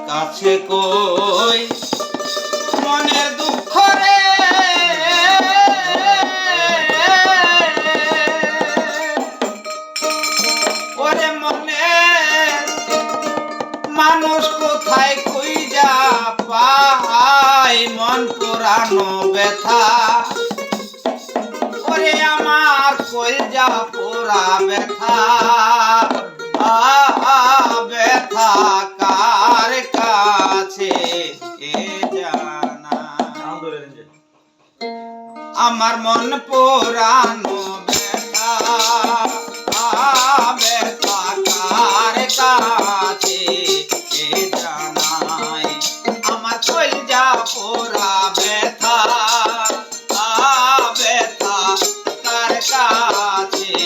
কাছে কই মনের দুঃখ রে ওরে মনে মানুষ কোথায় খুঁজা পায় মন পুরানো ব্যথা ওরে আমার কলজা পোড়া ব্যথা ব্যথা কার কাছে জানা আমার মন পোড়ানো ব্যথা ব্যথা কার কাছে জানাই আমার কলজা পোড়া ব্যথা ব্যথা কার কাছে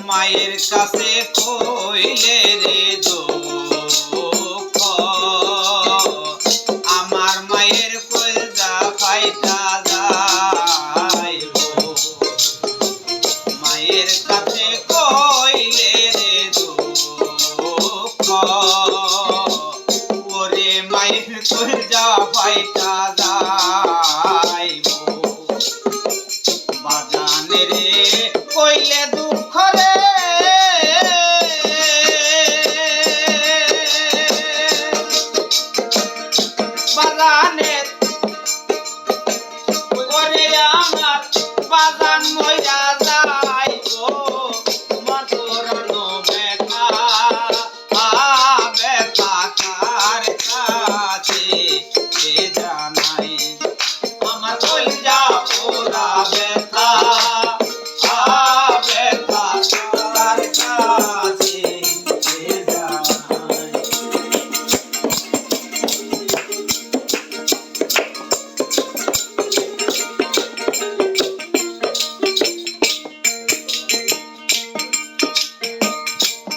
মায়ের কাছে কইলে রে দুঃখ আমার মায়ের কলজা ফাইটা যাইব মায়ের কাছে কইলে রে দুঃখ ওরে মায়ের কলজা ফাইটা যাইব বাজানে রে কইলে দুঃখ রে বাজানে ওরে আমার বাজান মইরা যাইব মন পুরানো ব্যথা ব্যথা কার কাছে জানাই আমার কলজা পোড়া ব্যথা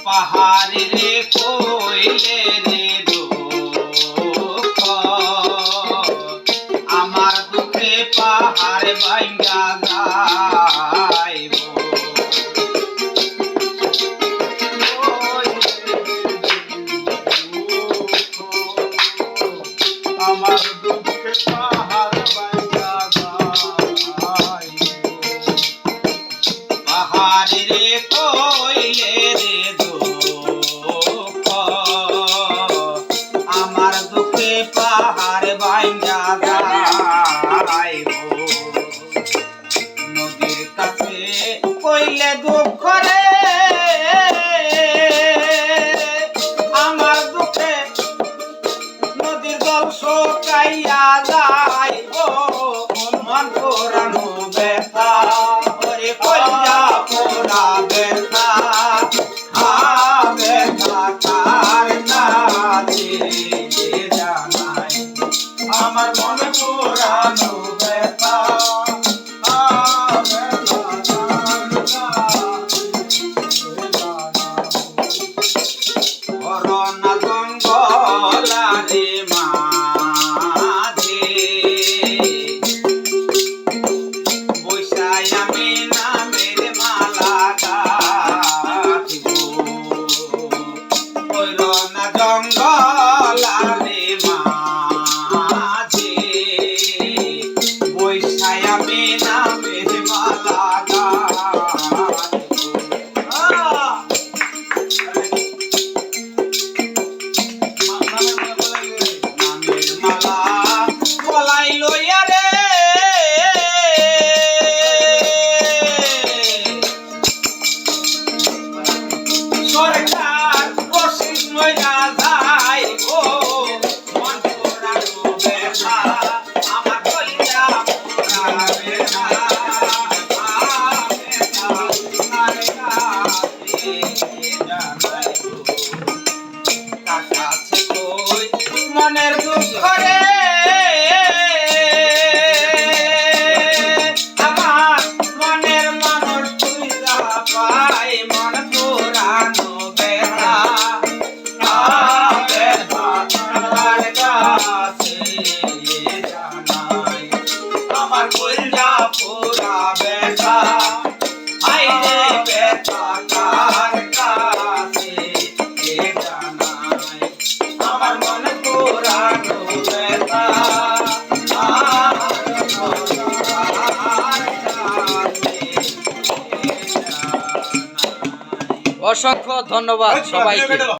পাহাড়ে রে কইলে রে দুঃখ আমার দুঃখে পাহাড় ভাঙ্গা যাইব আমার দুঃখে পাহাড় ভাঙ্গা যাইব পাহাড়ে রে কইলে রে আমার দুঃখে পাহাড় ভাঙ্গা যাইব নদীর কাছে কইলে দুঃখ রে আমার দুঃখে নদীর জল শুকাইয়া যাইব মন পোড়ানো ব্যথা ওরে কলজা পোড়া ব্যথা ব্যথা কার কাছে জানাই আমার মন পোড়ানো ব্যথা করোনা জঙ্গলারে মাঝে বৈশাই আমি নামের মালা গাঁথিব করোনা জঙ্গলারে মাঝে বৈশাই আমি নামের মালা মনের দুঃখ রে আমার মনের মানুষ তুই যা পাই মন পুরানো ব্যথা ব্যথা অসংখ্য ধন্যবাদ সবাইকে।